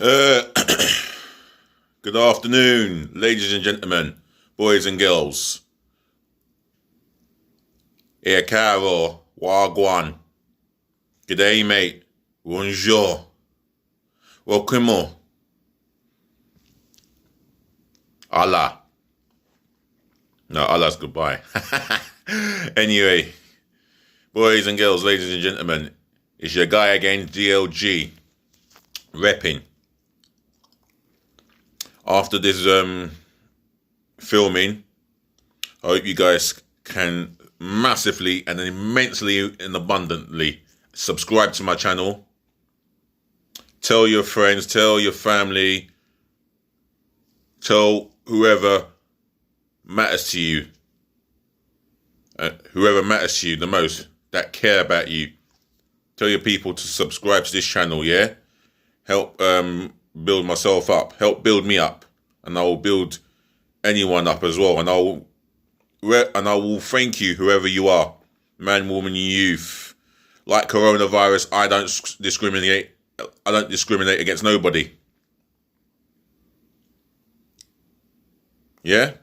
Uh, Good afternoon, ladies and gentlemen, boys and girls. Here, Caro, Wagwan. G'day, mate. Bonjour. Welcome. Allah. No, Allah's goodbye. Anyway, boys and girls, ladies and gentlemen, it's your guy again, DLG REPPIN. After this filming, I hope you guys can massively and immensely and abundantly subscribe to my channel. Tell your friends, tell your family, tell whoever matters to you, whoever matters to you the most, that care about you. Tell your people to subscribe to this channel, yeah? Help build myself up, help build me up, and I will build anyone up as well. And I will thank you, whoever you are, man, woman, youth. Like coronavirus, I don't discriminate. I don't discriminate against nobody. Yeah.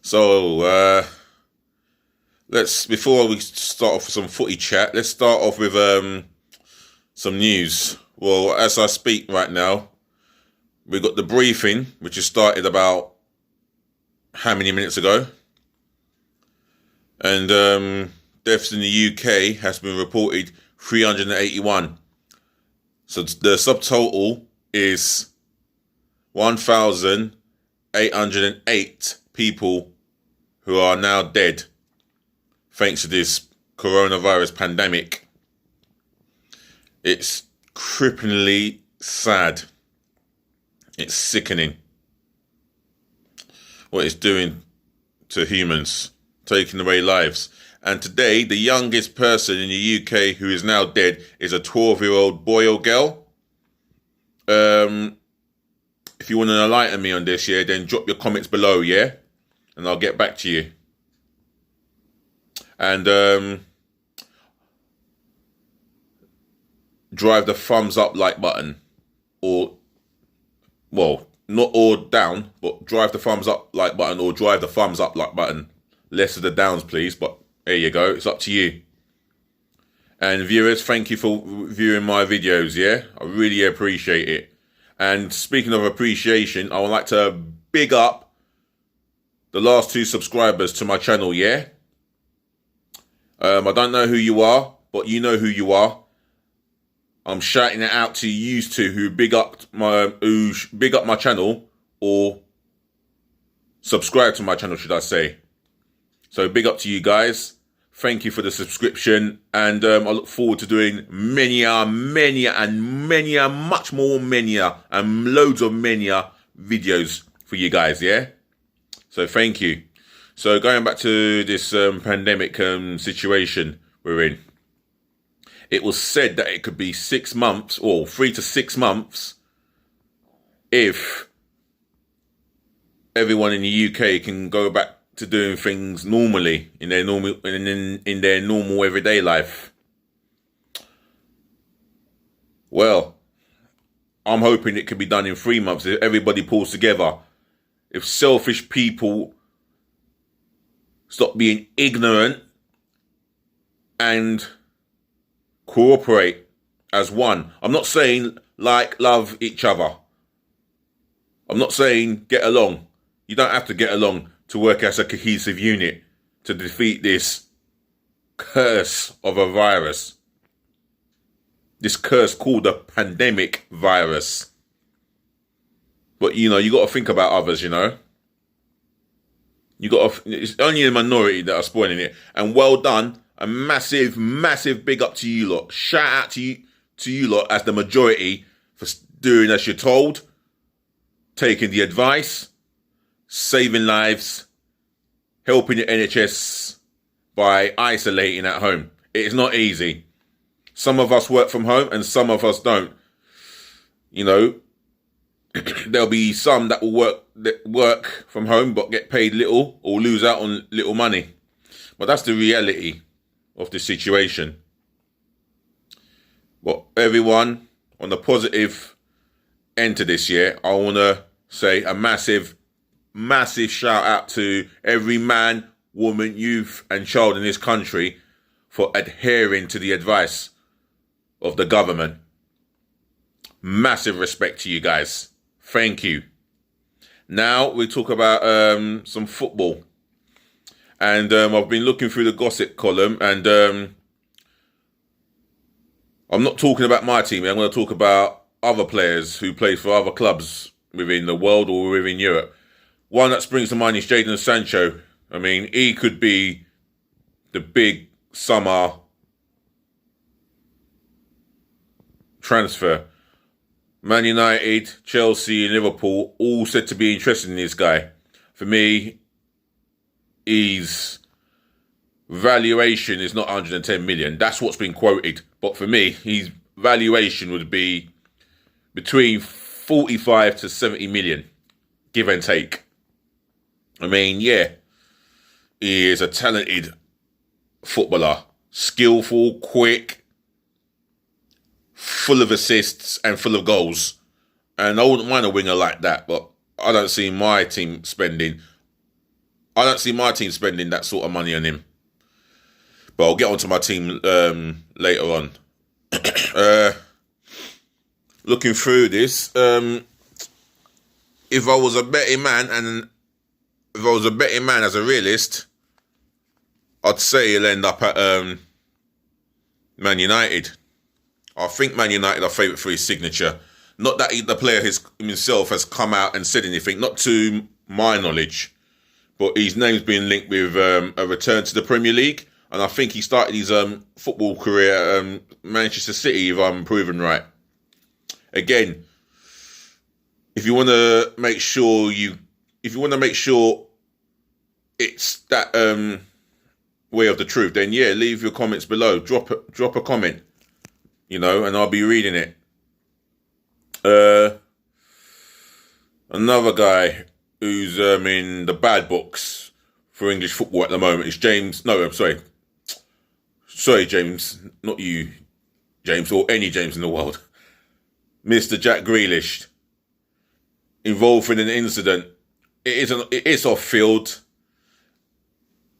So before we start off with some footy chat, let's start off with some news. Well, as I speak right now, we got the briefing, which has started about how many minutes ago? And deaths in the UK has been reported 381. So the subtotal is 1,808 people who are now dead thanks to this coronavirus pandemic. It's cripplingly sad. It's sickening what it's doing to humans, taking away lives. And today, the youngest person in the UK who is now dead is a 12-year-old boy or girl. If you want to enlighten me on this, yeah, then drop your comments below, yeah? And I'll get back to you. And drive the thumbs up like button, or, well, not or down, but drive the thumbs up like button, or drive the thumbs up like button. Less of the downs, please, but there you go. It's up to you. And viewers, thank you for viewing my videos, yeah? I really appreciate it. And speaking of appreciation, I would like to big up the last 2 subscribers to my channel, yeah? I don't know who you are, but you know who you are. I'm shouting it out to you two who big up my channel, or subscribe to my channel, should I say. So big up to you guys. Thank you for the subscription, and I look forward to doing many and much more and loads of videos for you guys, yeah? So thank you. So going back to this pandemic situation we're in. It was said that it could be 6 months, or 3 to 6 months, if everyone in the UK can go back to doing things normally in their normal everyday life. Well, I'm hoping it can be done in 3 months if everybody pulls together. If selfish people stop being ignorant and cooperate as one. I'm not saying love each other. I'm not saying get along. You don't have to get along to work as a cohesive unit to defeat this curse of a virus. This curse called the pandemic virus. But, you know, you got to think about others, you know. It's only the minority that are spoiling it. And well done. A massive big up to you lot. Shout out to you lot as the majority for doing as you're told, taking the advice, saving lives, helping the NHS by isolating at home. It is not easy. Some of us work from home and some of us don't. You know, there'll be some that will work from home but get paid little or lose out on little money. But that's the reality of the situation. But everyone, on the positive enter this year, I want to say a massive, massive shout out to every man, woman, youth, and child in this country for adhering to the advice of the government. Massive respect to you guys. Thank you. Now we talk about some football. And I've been looking through the gossip column, and I'm not talking about my team. I'm going to talk about other players who play for other clubs within the world or within Europe. One that springs to mind is Jadon Sancho. I mean, he could be the big summer transfer. Man United, Chelsea, and Liverpool all said to be interested in this guy. For me, his valuation is not 110 million. That's what's been quoted. But for me, his valuation would be between 45 to 70 million, give and take. I mean, yeah, he is a talented footballer, skillful, quick, full of assists and full of goals. And I wouldn't mind a winger like that, but I don't see my team spending that sort of money on him. But I'll get onto my team later on. Looking through this, if I was a betting man as a realist, I'd say he'll end up at Man United. I think Man United are favourite for his signature. Not that the player himself has come out and said anything, not to my knowledge, but his name's been linked with a return to the Premier League, and I think he started his football career at Manchester City, if I'm proven right. Again, if you want to make sure it's that way of the truth, then yeah, leave your comments below. Drop a comment, and I'll be reading it. Another guy who's in the bad books for English football at the moment is James. No, I'm sorry. Sorry, James. Not you, James, or any James in the world. Mr. Jack Grealish, involved in an incident. It is off field.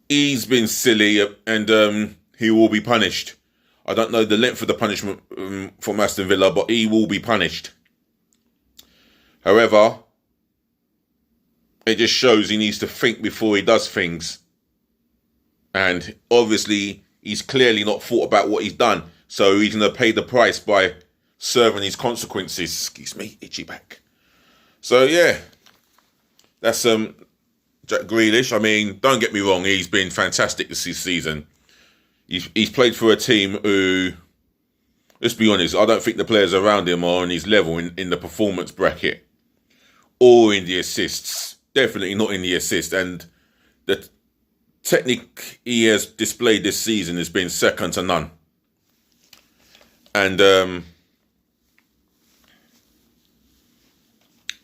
He's been silly, and he will be punished. I don't know the length of the punishment from Aston Villa, but he will be punished. However, it just shows he needs to think before he does things. And obviously, he's clearly not thought about what he's done. So he's going to pay the price by serving his consequences. Excuse me, itchy back. So yeah, that's Jack Grealish. I mean, don't get me wrong, he's been fantastic this season. He's played for a team who, let's be honest, I don't think the players around him are on his level in the performance bracket or in the assists. Definitely not in the assist. And the technique he has displayed this season has been second to none. And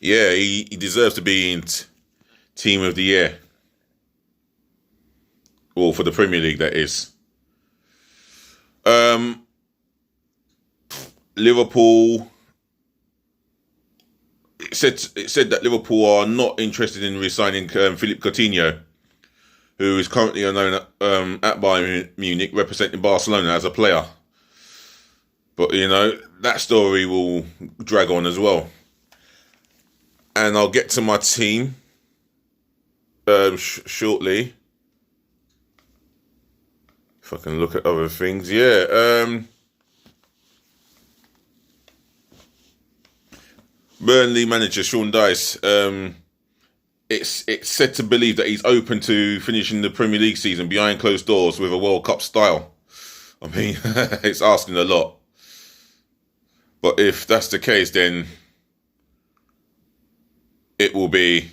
yeah, he deserves to be in Team of the Year. Or for the Premier League, that is. Liverpool. It said that Liverpool are not interested in re-signing Philippe Coutinho, who is currently known at Bayern Munich, representing Barcelona as a player. But that story will drag on as well. And I'll get to my team shortly. If I can look at other things, yeah. Burnley manager Sean Dyche. It's said to believe that he's open to finishing the Premier League season behind closed doors with a World Cup style. I mean, it's asking a lot. But if that's the case, then it will be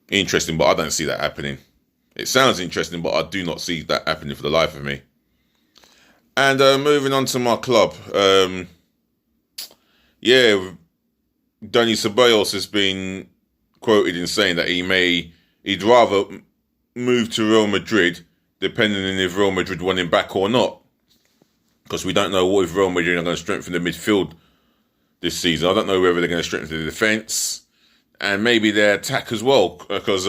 interesting. But I don't see that happening. It sounds interesting, but I do not see that happening for the life of me. And moving on to my club. Yeah, Dani Ceballos has been quoted in saying that he'd rather move to Real Madrid, depending on if Real Madrid want him back or not. Because we don't know what if Real Madrid are going to strengthen the midfield this season. I don't know whether they're going to strengthen the defence and maybe their attack as well, because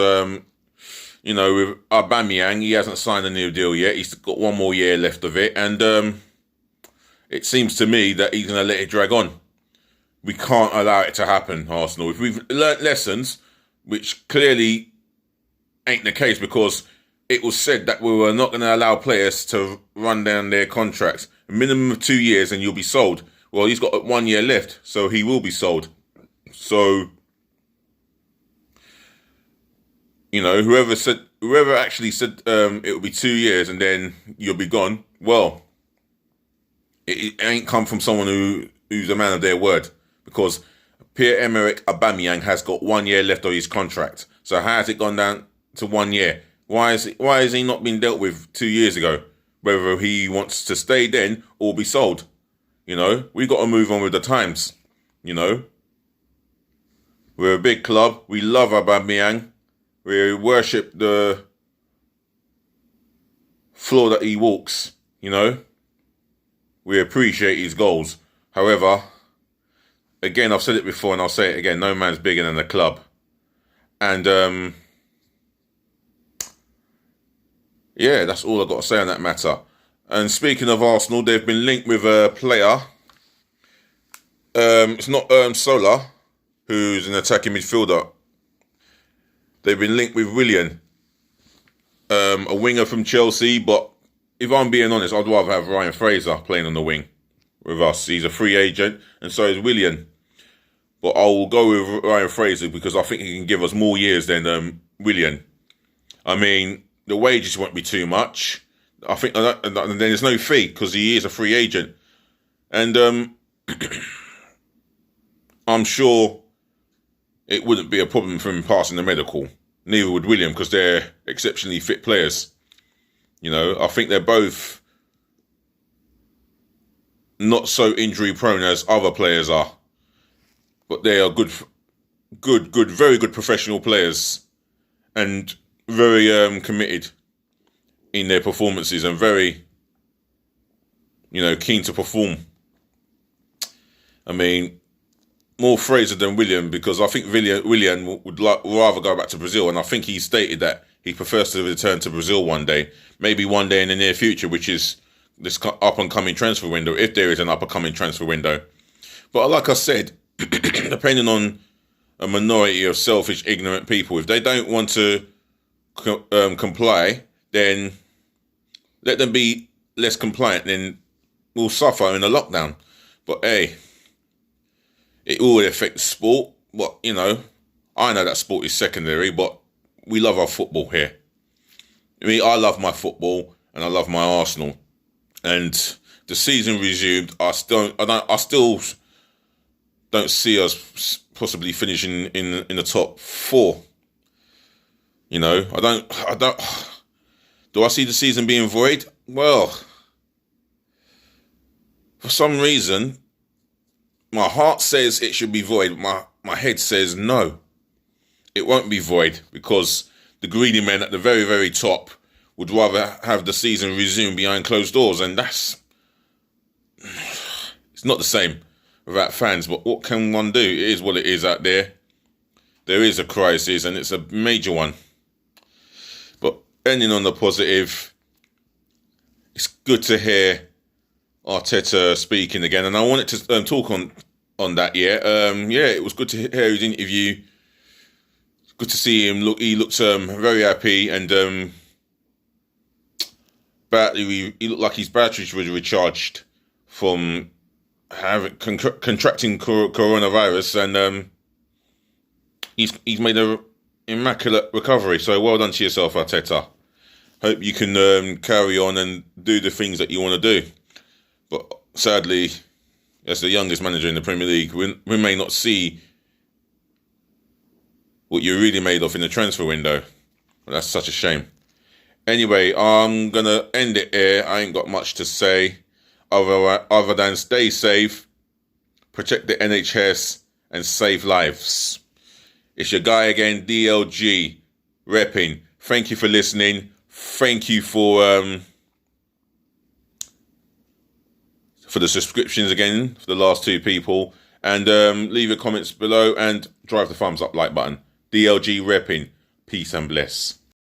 you know, with Aubameyang, he hasn't signed a new deal yet. He's got one more year left of it, and it seems to me that he's going to let it drag on. We can't allow it to happen, Arsenal. If we've learnt lessons, which clearly ain't the case, because it was said that we were not going to allow players to run down their contracts. A minimum of 2 years and you'll be sold. Well, he's got 1 year left, so he will be sold. So, you know, whoever actually said it will be 2 years and then you'll be gone, well, it ain't come from someone who's a man of their word, because Pierre-Emerick Aubameyang has got 1 year left of his contract. So how has it gone down to 1 year? Why has he not been dealt with 2 years ago? Whether he wants to stay then or be sold. You know, we got to move on with the times. You know, we're a big club. We love Aubameyang. We worship the floor that he walks. You know, we appreciate his goals. However, again, I've said it before and I'll say it again, no man's bigger than the club. And yeah, that's all I've got to say on that matter. And speaking of Arsenal, they've been linked with a player. It's not Solar, who's an attacking midfielder. They've been linked with Willian, a winger from Chelsea. But if I'm being honest, I'd rather have Ryan Fraser playing on the wing with us. He's a free agent, and so is Willian. But I will go with Ryan Fraser because I think he can give us more years than Willian. I mean, the wages won't be too much. I think, and then there's no fee because he is a free agent. And I'm sure it wouldn't be a problem for him passing the medical. Neither would William, because they're exceptionally fit players. You know, I think they're both not so injury prone as other players are. But they are very good professional players. And very committed in their performances and very, you know, keen to perform. I mean, more Fraser than William, because I think William would rather go back to Brazil, and I think he stated that he prefers to return to Brazil one day, maybe one day in the near future, which is this up-and-coming transfer window, if there is an up-and-coming transfer window. But like I said, depending on a minority of selfish, ignorant people, if they don't want to comply, then let them be less compliant, then we'll suffer in a lockdown. But hey, it will affect sport. But, you know, I know that sport is secondary, but we love our football here. I mean, I love my football and I love my Arsenal. And the season resumed. I still don't see us possibly finishing in the top four. You know, do I see the season being void? Well, for some reason, my heart says it should be void. My head says no. It won't be void, because the greedy men at the very, very top would rather have the season resume behind closed doors. And it's not the same without fans. But what can one do? It is what it is out there. There is a crisis, and it's a major one. But ending on the positive, it's good to hear Arteta speaking again, and I wanted to talk on that. Yeah, it was good to hear his interview. It's good to see him. He looked very happy, and he looked like his batteries were recharged from contracting coronavirus, and he's made a immaculate recovery. So well done to yourself, Arteta. Hope you can carry on and do the things that you want to do. But sadly, as the youngest manager in the Premier League, we may not see what you're really made of in the transfer window. But that's such a shame. Anyway, I'm going to end it here. I ain't got much to say other than stay safe, protect the NHS, and save lives. It's your guy again, DLG REPPIN. Thank you for listening. Thank you for the subscriptions again, for the last two people. And leave your comments below and drive the thumbs up like button. DLG Reppin. Peace and bliss.